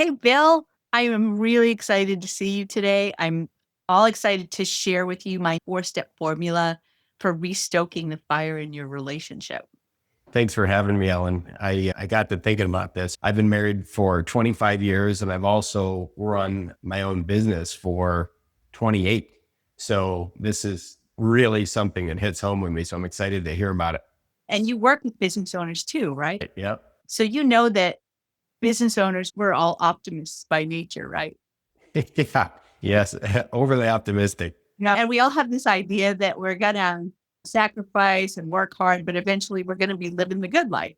Hey, Bill, I am really excited to see you today. I'm all excited to share with you my 4-step formula for restoking the fire in your relationship. Thanks for having me, Ellen. I got to thinking about this. I've been married for 25 years and I've also run my own business for 28. So this is really something that hits home with me. So I'm excited to hear about it. And you work with business owners too, right? Yep. So you know that business owners, we're all optimists by nature, right? Yeah. Yes. Overly optimistic. Yeah. And we all have this idea that we're going to sacrifice and work hard, but eventually we're going to be living the good life.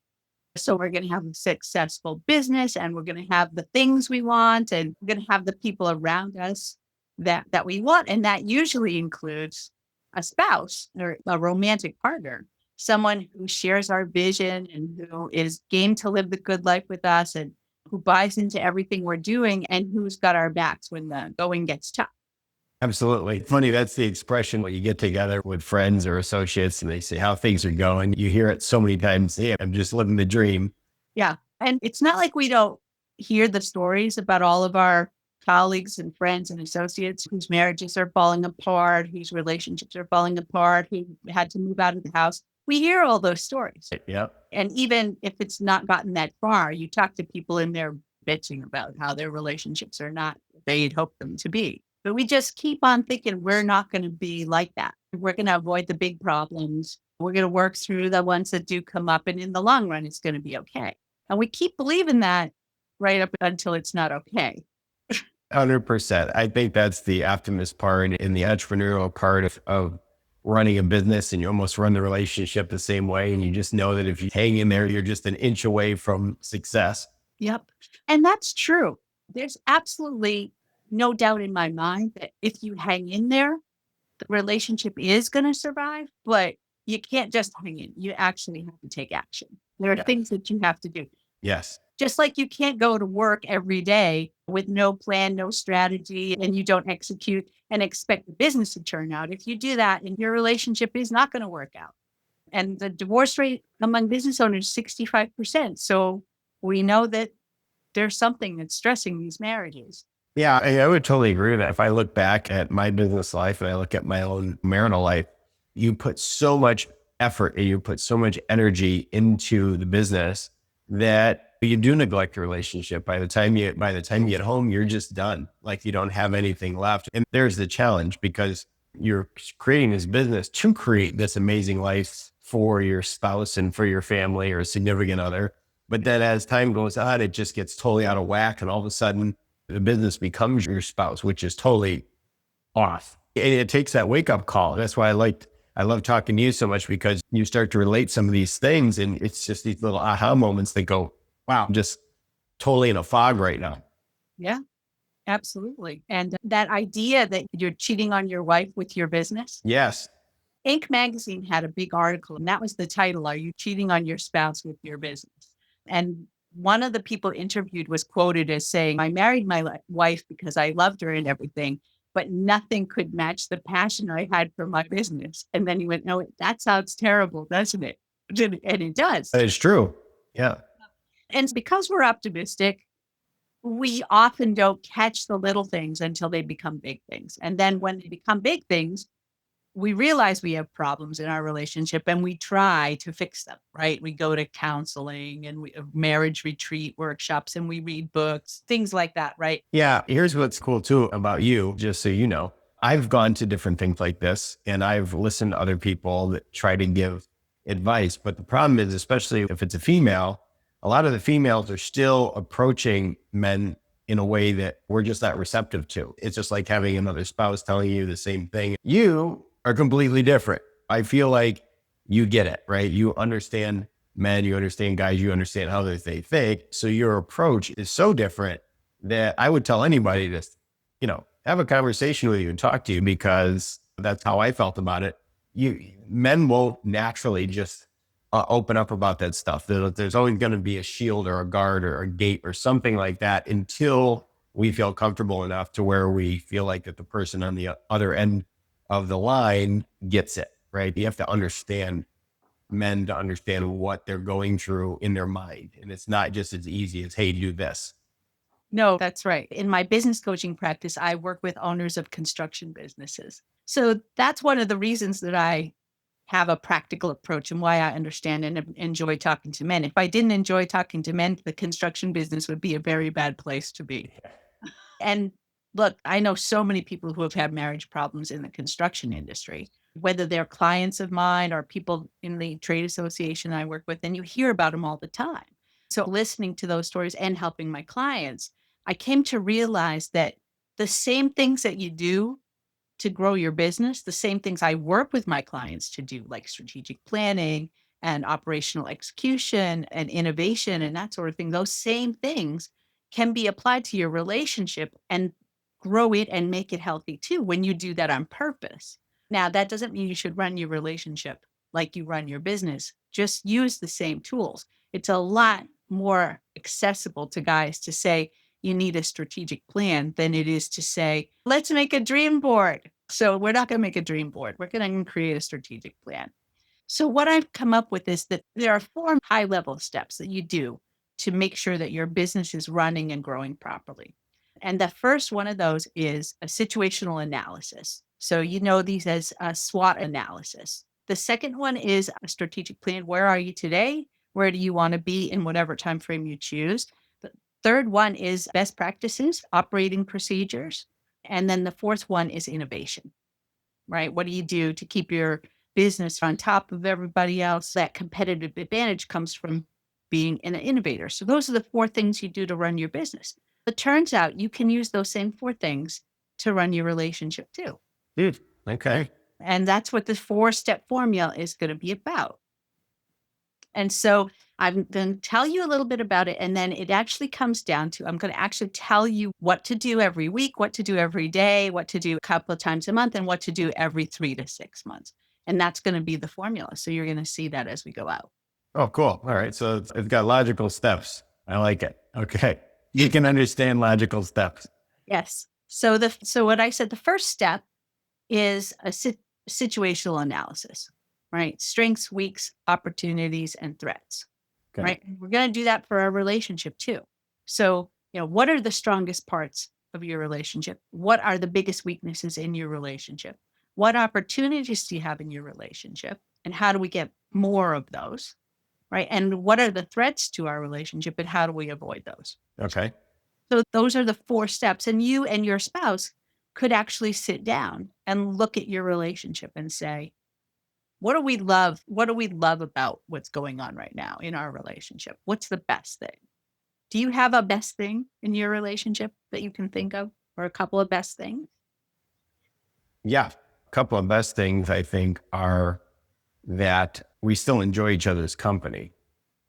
So we're going to have a successful business and we're going to have the things we want and we're going to have the people around us that we want. And that usually includes a spouse or a romantic partner, someone who shares our vision and who is game to live the good life with us and who buys into everything we're doing and who's got our backs when the going gets tough. Absolutely. Funny. That's the expression when you get together with friends or associates and they say how things are going. You hear it so many times. Yeah, I'm just living the dream. Yeah. And it's not like we don't hear the stories about all of our colleagues and friends and associates whose marriages are falling apart, whose relationships are falling apart, who had to move out of the house. We hear all those stories. Yep. And even if it's not gotten that far, you talk to people and they're bitching about how their relationships are not what they'd hoped them to be. But we just keep on thinking we're not going to be like that. We're going to avoid the big problems. We're going to work through the ones that do come up. And in the long run, it's going to be okay. And we keep believing that right up until it's not okay. 100%. I think that's the optimist part and the entrepreneurial part of running a business, and you almost run the relationship the same way. And you just know that if you hang in there, you're just an inch away from success. Yep. And that's true. There's absolutely no doubt in my mind that if you hang in there, the relationship is going to survive, but you can't just hang in. You actually have to take action. There are Yeah. things that you have to do. Yes. Just like you can't go to work every day with no plan, no strategy, and you don't execute and expect the business to turn out. If you do that, and your relationship is not going to work out. And the divorce rate among business owners is 65%. So we know that there's something that's stressing these marriages. Yeah, I would totally agree with that. If I look back at my business life and I look at my own marital life, you put so much effort and you put so much energy into the business that you do neglect your relationship. By the time you get home, you're just done. Like you don't have anything left. And there's the challenge because you're creating this business to create this amazing life for your spouse and for your family or a significant other. But then as time goes on, it just gets totally out of whack. And all of a sudden the business becomes your spouse, which is totally off. And it takes that wake up call. That's why I love talking to you so much because you start to relate some of these things and it's just these little aha moments that go, wow, I'm just totally in a fog right now. Yeah, absolutely. And that idea that you're cheating on your wife with your business. Yes. Inc. magazine had a big article, and that was the title, Are You Cheating on Your Spouse with Your Business? And one of the people interviewed was quoted as saying, I married my wife because I loved her and everything, but nothing could match the passion I had for my business. And then he went, no, that sounds terrible, doesn't it? And it does. It's true. Yeah. And because we're optimistic, we often don't catch the little things until they become big things. And then when they become big things, we realize we have problems in our relationship and we try to fix them, right? We go to counseling and we marriage retreat workshops and we read books, things like that, right? Yeah. Here's what's cool too about you, just so you know, I've gone to different things like this and I've listened to other people that try to give advice. But the problem is, especially if it's a female, a lot of the females are still approaching men in a way that we're just not receptive to. It's just like having another spouse telling you the same thing. You are completely different. I feel like you get it, right? You understand men, you understand guys, you understand how they think. So your approach is so different that I would tell anybody to, have a conversation with you and talk to you because that's how I felt about it. Men won't naturally just open up about that stuff. There's always going to be a shield or a guard or a gate or something like that until we feel comfortable enough to where we feel like that the person on the other end of the line gets it, right? You have to understand men to understand what they're going through in their mind. And it's not just as easy as, hey, do this. No, that's right. In my business coaching practice, I work with owners of construction businesses. So that's one of the reasons that I have a practical approach and why I understand and enjoy talking to men. If I didn't enjoy talking to men, the construction business would be a very bad place to be. And look, I know so many people who have had marriage problems in the construction industry, whether they're clients of mine or people in the trade association I work with, and you hear about them all the time. So listening to those stories and helping my clients, I came to realize that the same things that you do to grow your business, the same things I work with my clients to do, like strategic planning and operational execution and innovation and that sort of thing, those same things can be applied to your relationship and grow it and make it healthy too when you do that on purpose. Now, that doesn't mean you should run your relationship like you run your business. Just use the same tools. It's a lot more accessible to guys to say, you need a strategic plan than it is to say, let's make a dream board. So we're not going to make a dream board. We're going to create a strategic plan. So what I've come up with is that there are 4 high-level steps that you do to make sure that your business is running and growing properly. And the first one of those is a situational analysis. So you know these as a SWOT analysis. The second one is a strategic plan. Where are you today? Where do you want to be in whatever time frame you choose? The third one is best practices, operating procedures. And then the fourth one is innovation, right? What do you do to keep your business on top of everybody else? That competitive advantage comes from being an innovator. So those are the 4 things you do to run your business. It turns out you can use those same 4 things to run your relationship too. Dude, okay. And that's what the 4-step formula is going to be about. And so I'm going to tell you a little bit about it. And then it actually comes down to, I'm going to actually tell you what to do every week, what to do every day, what to do a couple of times a month, and what to do every 3 to 6 months. And that's going to be the formula. So you're going to see that as we go out. Oh, cool. All right. So it's got logical steps. I like it. Okay. You can understand logical steps. Yes. So what I said, the first step is a situational analysis, right? Strengths, weaks, opportunities, and threats. Okay. Right. We're going to do that for our relationship too. So, what are the strongest parts of your relationship? What are the biggest weaknesses in your relationship? What opportunities do you have in your relationship? And how do we get more of those? Right. And what are the threats to our relationship and how do we avoid those? Okay. So those are the 4 steps. And you and your spouse could actually sit down and look at your relationship and say, what do we love? What do we love about what's going on right now in our relationship? What's the best thing? Do you have a best thing in your relationship that you can think of, or a couple of best things? Yeah. A couple of best things I think are that we still enjoy each other's company.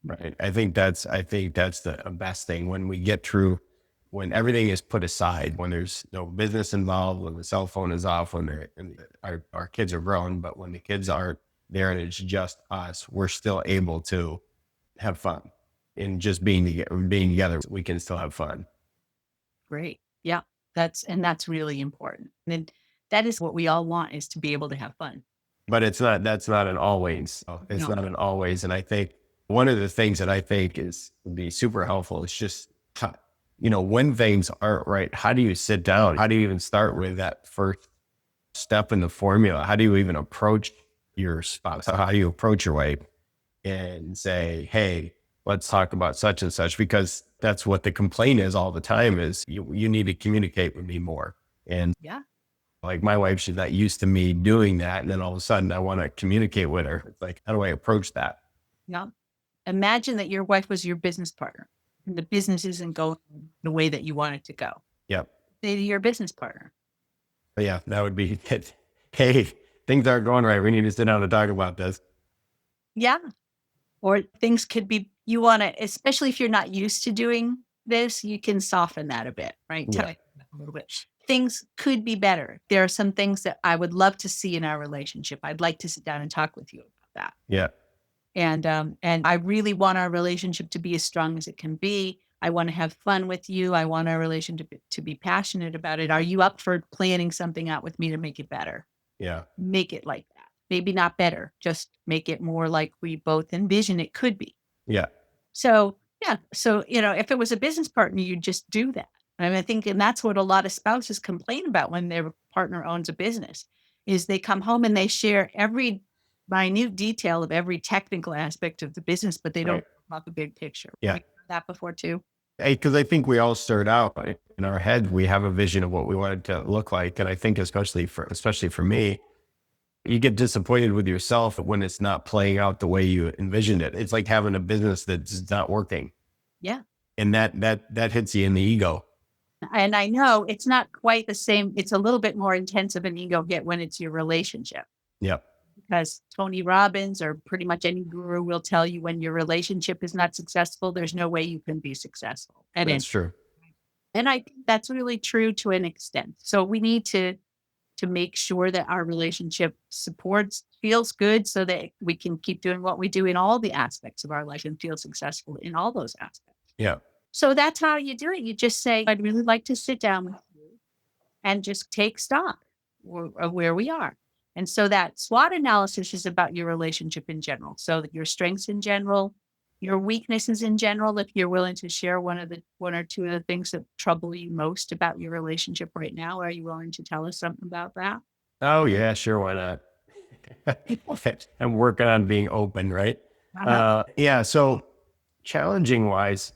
Right. I think that's the best thing when we get through, when everything is put aside, when there's no business involved, when the cell phone is off, when our kids are grown, but when the kids aren't there and it's just us, we're still able to have fun. And just being together, we can still have fun. Great. Yeah. That's really important. And that is what we all want, is to be able to have fun. But that's not an always. It's No. not an always. And I think one of the things that I think would be super helpful is just, when things aren't right, how do you sit down? How do you even start with that first step in the formula? How do you even approach your spouse? How do you approach your wife and say, hey, let's talk about such and such? Because that's what the complaint is all the time, is you need to communicate with me more. And Yeah. like my wife, she's not used to me doing that. And then all of a sudden I want to communicate with her. It's like, how do I approach that? Yeah. Imagine that your wife was your business partner and the business isn't going the way that you want it to go. Yep. They're your business partner. But yeah, that would be it. Hey, things aren't going right. We need to sit down and talk about this. Yeah. Or things could be, you want to, especially if you're not used to doing this, you can soften that a bit, right? Yeah. Tighten it a little bit. Things could be better. There are some things that I would love to see in our relationship. I'd like to sit down and talk with you about that. Yeah. And I really want our relationship to be as strong as it can be. I want to have fun with you. I want our relationship to be passionate about it. Are you up for planning something out with me to make it better? Yeah. Make it like that. Maybe not better, just make it more like we both envision it could be. Yeah. So, yeah. So, if it was a business partner, you'd just do that. And I think, and that's what a lot of spouses complain about when their partner owns a business, is they come home and they share every minute detail of every technical aspect of the business, but they don't Right. talk about the big picture. Yeah. We've heard that before too. Because I think we all start out in our head, we have a vision of what we want it to look like. And I think especially for me, you get disappointed with yourself when it's not playing out the way you envisioned it. It's like having a business that's not working. Yeah. And that hits you in the ego. And I know it's not quite the same. It's a little bit more intense of an ego hit when it's your relationship, Yep. because Tony Robbins or pretty much any guru will tell you when your relationship is not successful, there's no way you can be successful at That's any. true. And I think that's really true to an extent. So we need to make sure that our relationship feels good so that we can keep doing what we do in all the aspects of our life and feel successful in all those aspects. Yeah. So that's how you do it. You just say, I'd really like to sit down with you and just take stock of where we are. And so that SWOT analysis is about your relationship in general. So that your strengths in general, your weaknesses in general, if you're willing to share one or two of the things that trouble you most about your relationship right now, are you willing to tell us something about that? Oh yeah, sure. Why not? I'm working on being open, right? Yeah. So challenging wise,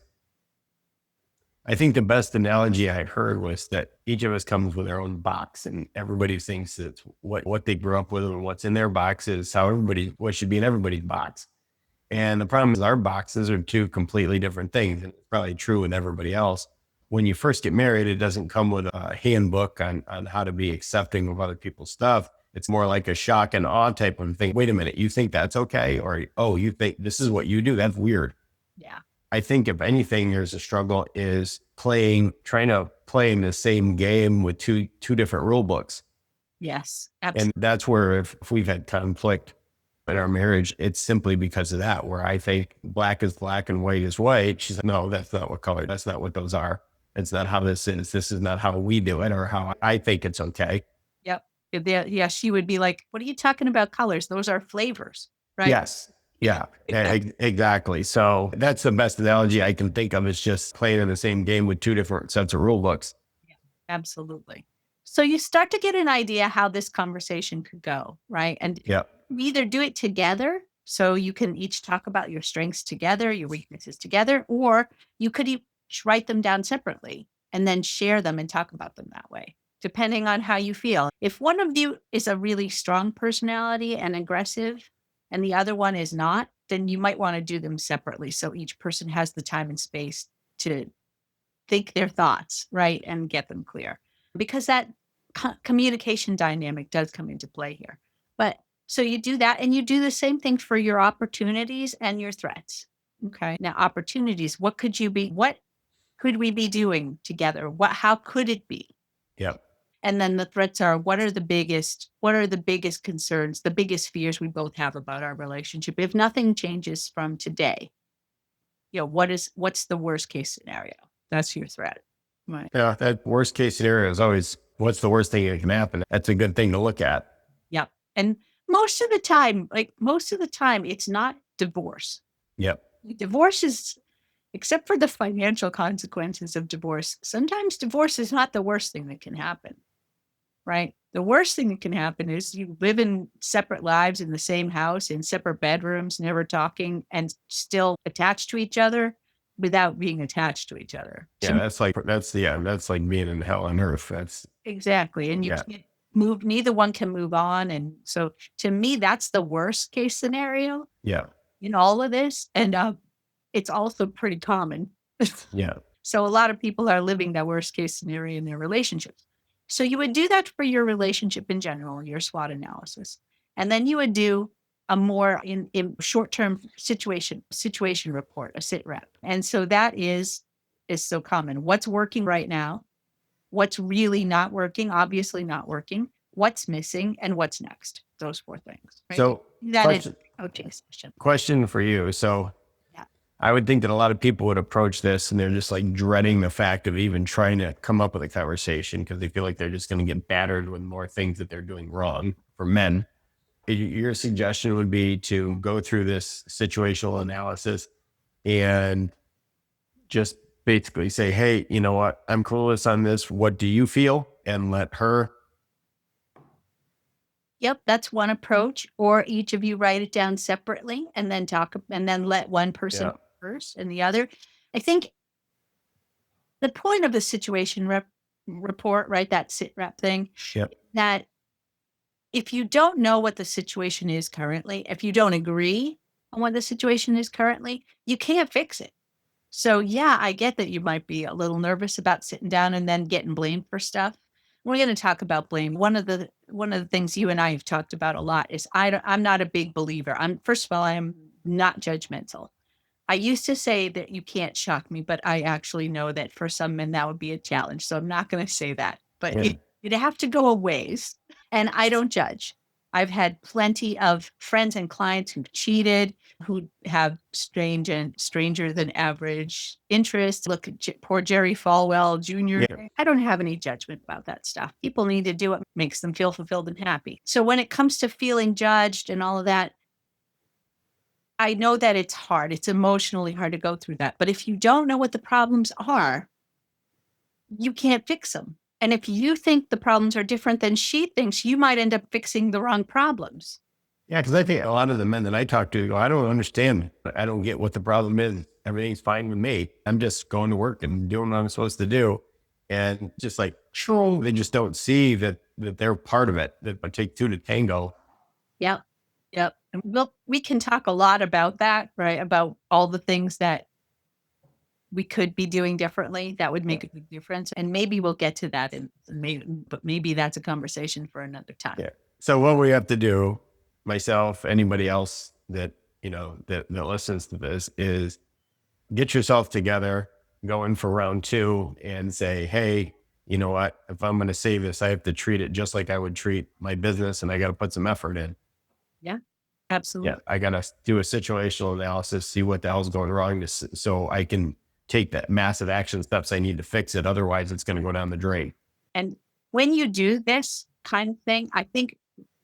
I think the best analogy I heard was that each of us comes with our own box, and everybody thinks that what they grew up with and what's in their box is what should be in everybody's box. And the problem is our boxes are two completely different things. And it's probably true with everybody else. When you first get married, it doesn't come with a handbook on how to be accepting of other people's stuff. It's more like a shock and awe type of thing. Wait a minute, you think that's okay? Or, oh, you think this is what you do? That's weird. Yeah. I think if anything, there's a struggle is trying to play in the same game with two different rule books. Yes. And Absolutely. that's where if we've had conflict in our marriage, it's simply because of that, where I think black is black and white is white. She's like, no, that's not what color. That's not what those are. It's not how this is. This is not how we do it or how I think it's okay. Yep. Yeah. She would be like, what are you talking about colors? Those are flavors, right? Yes. Yeah, exactly. So that's the best analogy I can think of, is just playing in the same game with two different sets of rule books. Yeah, absolutely. So you start to get an idea how this conversation could go, right? And Yeah. we either do it together, so you can each talk about your strengths together, your weaknesses together, or you could each write them down separately and then share them and talk about them that way, depending on how you feel. If one of you is a really strong personality and aggressive and the other one is not, then you might want to do them separately. So each person has the time and space to think their thoughts, right? And get them clear, because that communication dynamic does come into play here. But so you do that, and you do the same thing for your opportunities and your threats. Okay. Now, opportunities, what could we be doing together? How could it be? Yep. And then the threats are, what are the biggest concerns, the biggest fears we both have about our relationship? If nothing changes from today, what's the worst case scenario? That's your threat. Right. Yeah. That worst case scenario is always, what's the worst thing that can happen? That's a good thing to look at. Yep. And most of the time, it's not divorce. Yep. Divorce is, except for the financial consequences of divorce, sometimes divorce is not the worst thing that can happen. Right? The worst thing that can happen is you live in separate lives in the same house, in separate bedrooms, never talking, and still attached to each other without being attached to each other. Yeah. That's like being in hell on earth. That's exactly. And you can't move, neither one can move on. And so to me, that's the worst case scenario. Yeah. In all of this. And it's also pretty common. Yeah. So a lot of people are living that worst case scenario in their relationships. So you would do that for your relationship in general, your SWOT analysis. And then you would do a more in short-term situation report, a sit rep. And so that is so common. What's working right now? What's really not working? Obviously not working. What's missing? And what's next? Those four things. Right? So that is coaching session. Question for you. So I would think that a lot of people would approach this and they're just like dreading the fact of even trying to come up with a conversation because they feel like they're just going to get battered with more things that they're doing wrong. For men, your suggestion would be to go through this situational analysis and just basically say, hey, you know what? I'm clueless on this. What do you feel? And let her. Yep, that's one approach. Or each of you write it down separately and then talk, and then let one person Yeah. first and the other. I think the point of the situation report, right? That sit rep thing, Yep. that if you don't know what the situation is currently, if you don't agree on what the situation is currently, you can't fix it. So yeah, I get that you might be a little nervous about sitting down and then getting blamed for stuff. We're going to talk about blame. One of the things you and I have talked about a lot is I'm not a big believer. First of all, I'm not judgmental. I used to say that you can't shock me, but I actually know that for some men that would be a challenge. So I'm not going to say that. But Yeah. you'd have to go a ways. And I don't judge. I've had plenty of friends and clients who've cheated, who have strange and stranger than average interests. Look at poor Jerry Falwell Jr. Yeah. I don't have any judgment about that stuff. People need to do what makes them feel fulfilled and happy. So when it comes to feeling judged and all of that, I know that it's hard. It's emotionally hard to go through that. But if you don't know what the problems are, you can't fix them. And if you think the problems are different than she thinks, you might end up fixing the wrong problems. Yeah. Cause I think a lot of the men that I talk to go, I don't understand. I don't get what the problem is. Everything's fine with me. I'm just going to work and doing what I'm supposed to do. And just like, sure, they just don't see that they're part of it. That it take two to tango. Yep. Yep. And we can talk a lot about that, right? About all the things that we could be doing differently that would make a big difference. And maybe we'll get to that but maybe that's a conversation for another time. Yeah. So what we have to do, myself, anybody else that, that listens to this, is get yourself together, go in for round 2 and say, hey, you know what? If I'm going to save this, I have to treat it just like I would treat my business, and I got to put some effort in. Yeah, absolutely. Yeah. I got to do a situational analysis, see what the hell's going wrong so I can take that massive action steps I need to fix it. Otherwise it's going to go down the drain. And when you do this kind of thing, I think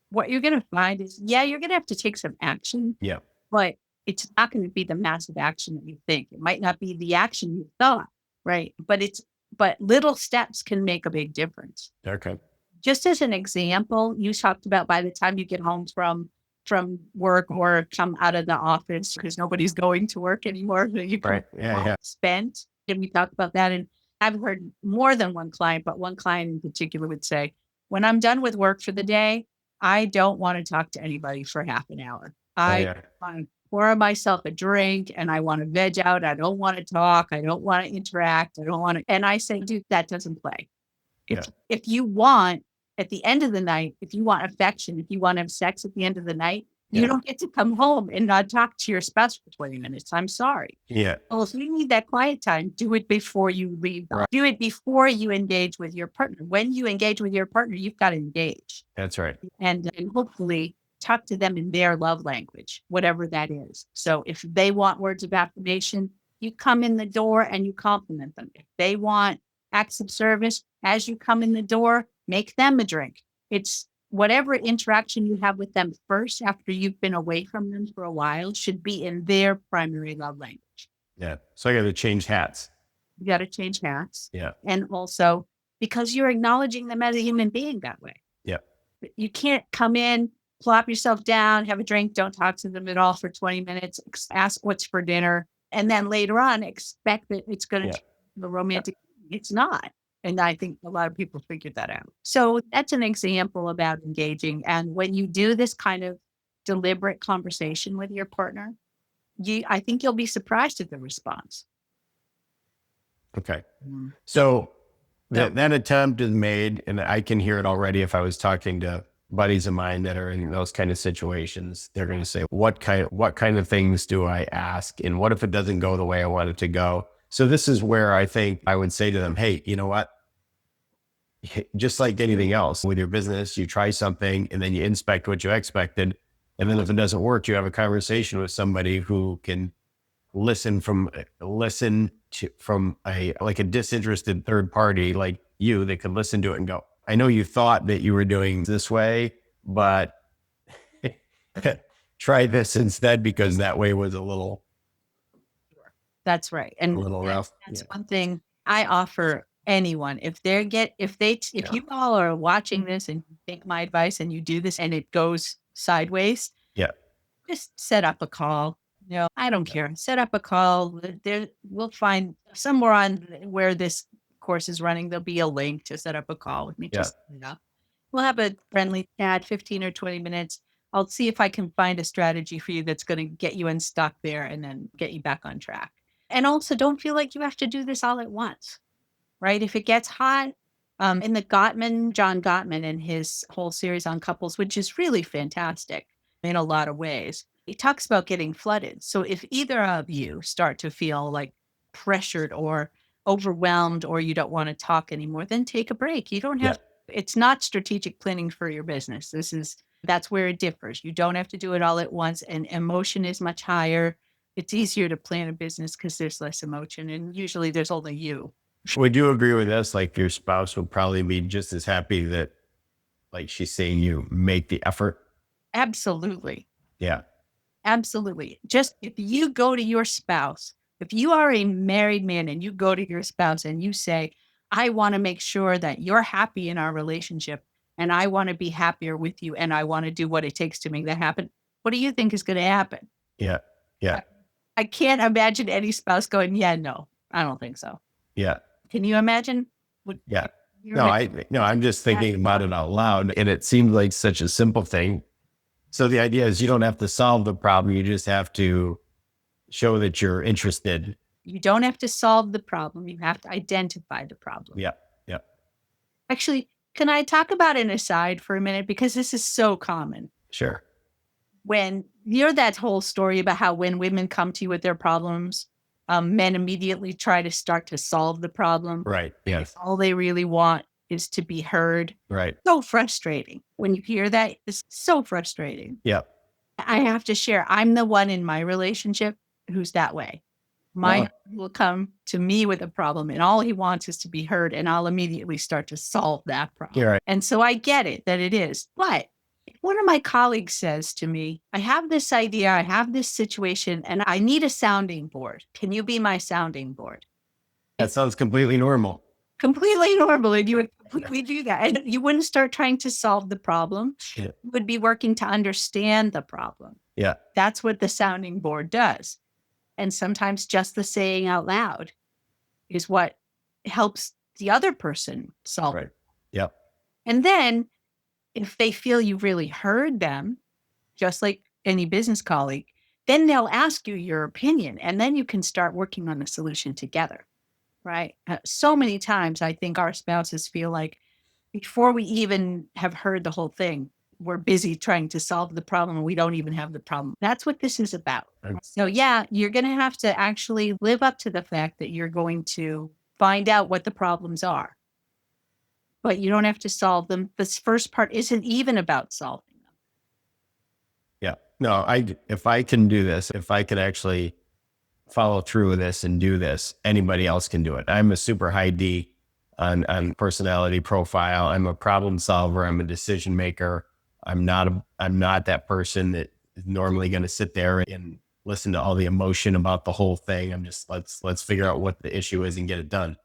what you're going to find is, yeah, you're going to have to take some action. Yeah. But it's not going to be the massive action that you think. It might not be the action you thought, right? But little steps can make a big difference. Okay. Just as an example, you talked about by the time you get home from work or come out of the office, because nobody's going to work anymore. So you Right. Yeah. spent. And we talked about that. And I've heard more than one client, but one client in particular would say, when I'm done with work for the day, I don't want to talk to anybody for half an hour. I want to pour myself a drink and I want to veg out. I don't want to talk. I don't want to interact. I don't want to. And I say, dude, that doesn't play. If you want, at the end of the night, if you want affection, if you want to have sex at the end of the night, you don't get to come home and not talk to your spouse for 20 minutes. I'm sorry. Yeah. Well, if you need that quiet time, do it before you leave. Right. Do it before you engage with your partner. When you engage with your partner, you've got to engage. That's right. And hopefully talk to them in their love language, whatever that is. So if they want words of affirmation, you come in the door and you compliment them. If they want acts of service, as you come in the door, make them a drink. It's whatever interaction you have with them first after you've been away from them for a while should be in their primary love language. Yeah. So I got to change hats. You got to change hats. Yeah. And also because you're acknowledging them as a human being that way. Yeah. You can't come in, plop yourself down, have a drink, don't talk to them at all for 20 minutes, ask what's for dinner, and then later on expect that it's going to be romantic. It's not. And I think a lot of people figured that out. So that's an example about engaging. And when you do this kind of deliberate conversation with your partner, I think you'll be surprised at the response. Okay. So that attempt is made, and I can hear it already. If I was talking to buddies of mine that are in those kind of situations, they're going to say, what kind of things do I ask? And what if it doesn't go the way I want it to go? So this is where I think I would say to them, hey, you know what? Just like anything else with your business, you try something and then you inspect what you expected. And then if it doesn't work, you have a conversation with somebody who can listen from a disinterested third party like you, that can listen to it and go, I know you thought that you were doing this way, but try this instead, because that way was a little. That's right. A And little rough. that's Yeah. one thing I offer anyone. If Yeah. you all are watching this and you take my advice and you do this and it goes sideways, Yeah. just set up a call. I don't care. Set up a call. We'll find somewhere on where this course is running. There'll be a link to set up a call with me. Yeah. Just, we'll have a friendly chat, 15 or 20 minutes. I'll see if I can find a strategy for you that's going to get you unstuck there and then get you back on track. And also don't feel like you have to do this all at once, right? If it gets hot, in the John Gottman and his whole series on couples, which is really fantastic in a lot of ways, he talks about getting flooded. So if either of you start to feel like pressured or overwhelmed or you don't want to talk anymore, then take a break. You don't Yeah. have, it's not strategic planning for your business. That's where it differs. You don't have to do it all at once, and emotion is much higher. It's easier to plan a business because there's less emotion, and usually there's only you. Would you agree with this? Like your spouse would probably be just as happy that, like she's saying, you make the effort. Absolutely. Yeah. Absolutely. Just if you go to your spouse, if you are a married man and you go to your spouse and you say, I want to make sure that you're happy in our relationship and I want to be happier with you and I want to do what it takes to make that happen, what do you think is going to happen? Yeah. Yeah. I can't imagine any spouse going, yeah, no, I don't think so. Yeah. Can you imagine? Would Yeah. you No, imagine? I'm just thinking about it out loud, and it seems like such a simple thing. So the idea is you don't have to solve the problem. You just have to show that you're interested. You don't have to solve the problem. You have to identify the problem. Yeah. Yeah. Actually, can I talk about an aside for a minute? Because this is so common. Sure. When you hear that whole story about how when women come to you with their problems, men immediately try to start to solve the problem. Right. Yes. All they really want is to be heard. Right. So frustrating. When you hear that, it's so frustrating. Yeah. I have to share, I'm the one in my relationship who's that way. My Well, husband will come to me with a problem and all he wants is to be heard, and I'll immediately start to solve that problem. you're right. And so I get it that it is. But if one of my colleagues says to me, I have this idea, I have this situation, and I need a sounding board. Can you be my sounding board? That sounds completely normal. Completely normal. And you would completely do that. And you wouldn't start trying to solve the problem. Yeah. You would be working to understand the problem. Yeah. That's what the sounding board does. And sometimes just the saying out loud is what helps the other person solve Right. it. Yep. And then if they feel you really heard them, just like any business colleague, then they'll ask you your opinion and then you can start working on the solution together. Right. So many times I think our spouses feel like before we even have heard the whole thing, we're busy trying to solve the problem and we don't even have the problem. That's what this is about. Okay. So yeah, you're going to have to actually live up to the fact that you're going to find out what the problems are, but you don't have to solve them. This first part isn't even about solving them. Yeah. No, if I can do this, if I could actually follow through with this and do this, anybody else can do it. I'm a super high D on personality profile. I'm a problem solver. I'm a decision maker. I'm not that person that is normally going to sit there and listen to all the emotion about the whole thing. I'm just, let's figure out what the issue is and get it done.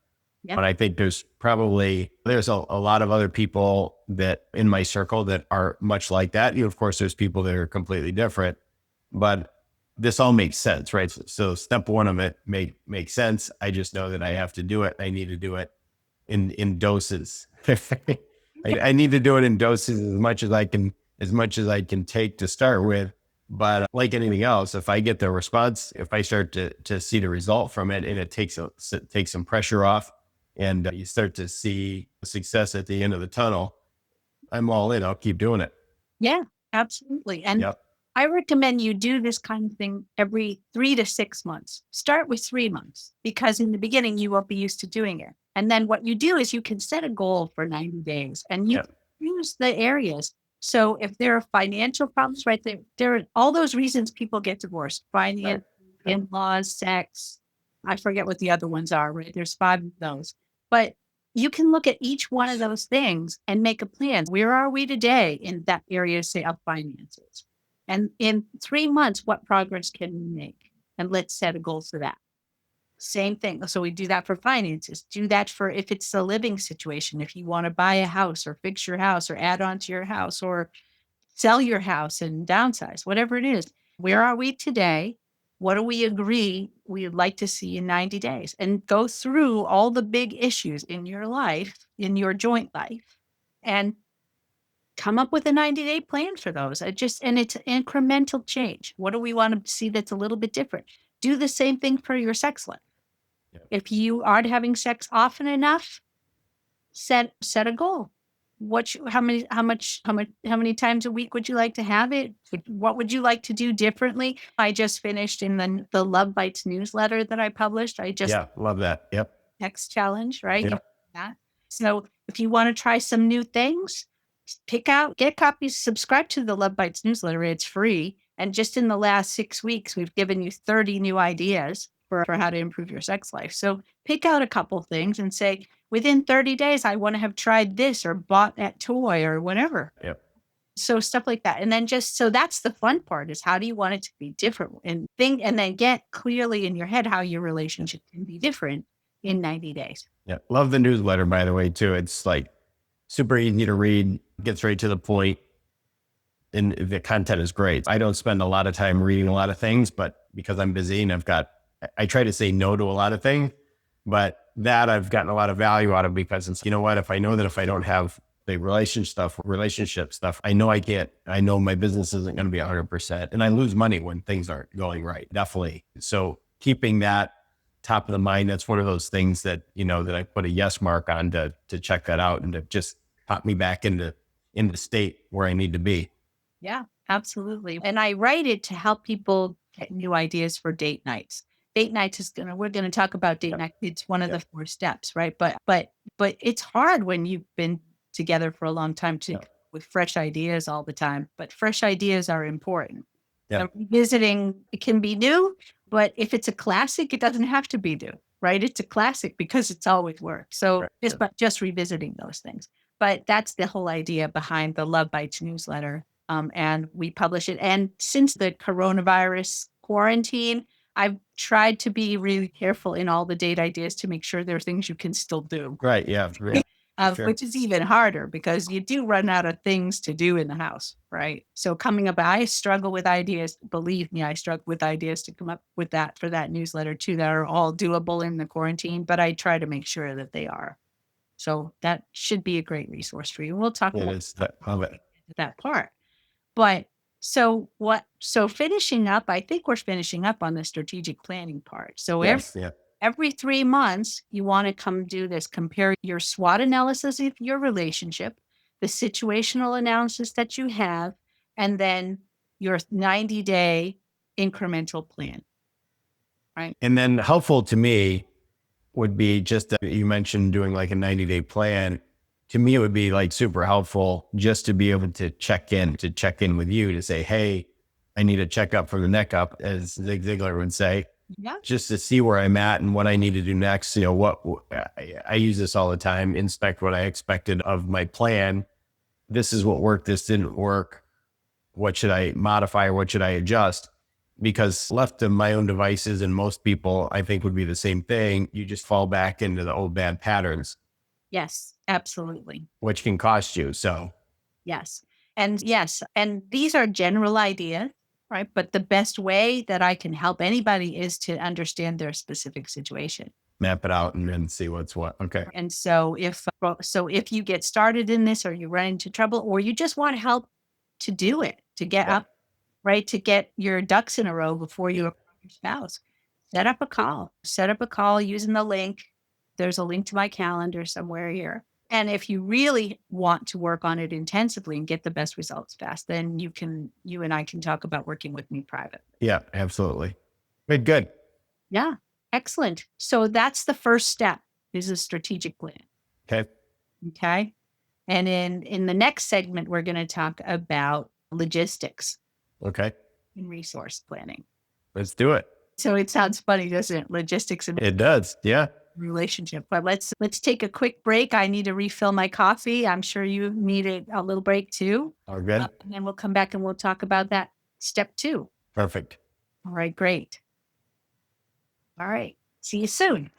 Yeah. But I think there's a lot of other people that in my circle that are much like that. Of course, there's people that are completely different, but this all makes sense, right? So step one of it makes sense. I just know that I have to do it. I need to do it in doses. I need to do it in doses as much as I can take to start with. But like anything else, if I get the response, if I start to see the result from it, and it takes some pressure off, and you start to see success at the end of the tunnel, I'm all in. I'll keep doing it. Yeah, absolutely. And Yep. I recommend you do this kind of thing every 3 to 6 months. Start with 3 months because in the beginning you won't be used to doing it. And then what you do is you can set a goal for 90 days and you Yep. use the areas. So if there are financial problems, right there are all those reasons people get divorced: finance, in-laws, sex. I forget what the other ones are, right? There's 5 of those. But you can look at each one of those things and make a plan. Where are we today in that area, say, of finances? And in 3 months, what progress can we make? And let's set a goal for that. Same thing. So we do that for finances. Do that for if it's a living situation, if you want to buy a house or fix your house or add on to your house or sell your house and downsize, whatever it is. Where are we today? What do we agree we would like to see in 90 days? And go through all the big issues in your life, in your joint life, and come up with a 90-day plan for those. And it's incremental change. What do we want to see that's a little bit different? Do the same thing for your sex life. Yeah. If you aren't having sex often enough, set a goal. How many times a week would you like to have it? What would you like to do differently? I just finished in the Love Bites newsletter that I published. Yeah, love that. Yep. Text challenge, right? Yep. That. So if you want to try some new things, get copies, subscribe to the Love Bites newsletter. It's free. And just in the last 6 weeks, we've given you 30 new ideas for how to improve your sex life. So pick out a couple things and say, within 30 days, I want to have tried this or bought that toy or whatever. Yep. So stuff like that. And then so that's the fun part is how do you want it to be different and then get clearly in your head how your relationship can be different in 90 days. Yeah. Love the newsletter, by the way, too. It's like super easy to read, gets right to the point, and the content is great. I don't spend a lot of time reading a lot of things, but because I'm busy and I try to say no to a lot of things, but that I've gotten a lot of value out of because it's, you know what, if I know that if I don't have the relationship stuff, I know my business isn't going to be 100%, and I lose money when things aren't going right. Definitely. So keeping that top of the mind, that's one of those things that, that I put a yes mark on to check that out and to just pop me back in the state where I need to be. Yeah, absolutely. And I write it to help people get new ideas for date nights. Date nights we're going to talk about date night. It's one of the 4 steps, right? But it's hard when you've been together for a long time with fresh ideas all the time, but fresh ideas are important. Yeah. So revisiting, it can be new, but if it's a classic, it doesn't have to be new, right? It's a classic because it's always worked. So just revisiting those things. But that's the whole idea behind the Love Bites newsletter. And we publish it. And since the coronavirus quarantine, I've tried to be really careful in all the date ideas to make sure there are things you can still do. Right. Yeah. Sure. Which is even harder because you do run out of things to do in the house, right? So I struggle with ideas. Believe me, I struggle with ideas to come up with that for that newsletter too, that are all doable in the quarantine, but I try to make sure that they are. So that should be a great resource for you. We'll talk about that part. But so finishing up, I think we're finishing up on the strategic planning part. So every 3 months, you want to come do this, compare your SWOT analysis of your relationship, the situational analysis that you have, and then your 90-day incremental plan. Right. And then helpful to me would be just that you mentioned doing like a 90-day plan. To me, it would be like super helpful just to be able to check in with you to say, hey, I need a checkup from the neck up, as Zig Ziglar would say, just to see where I'm at and what I need to do next. What I use this all the time, inspect what I expected of my plan. This is what worked. This didn't work. What should I modify or what should I adjust? Because left to my own devices, and most people, I think, would be the same thing. You just fall back into the old bad patterns. Yes, absolutely. Which can cost you. So yes. And these are general ideas, right? But the best way that I can help anybody is to understand their specific situation. Map it out and then see what's what. Okay. And so if you get started in this or you run into trouble or you just want help to do it, to get up, right? To get your ducks in a row before you approach your spouse, set up a call using the link. There's a link to my calendar somewhere here. And if you really want to work on it intensively and get the best results fast, then you and I can talk about working with me privately. Yeah, absolutely. Good. Yeah. Excellent. So that's the first step is a strategic plan. Okay. And in the next segment, we're going to talk about logistics. Okay. And resource planning. Let's do it. So it sounds funny, doesn't it? Logistics and it does. Yeah. Relationship. But let's take a quick break. I need to refill my coffee. I'm sure you need a little break too. All good. And then we'll come back and we'll talk about that step 2. Perfect. All right, great. All right. See you soon.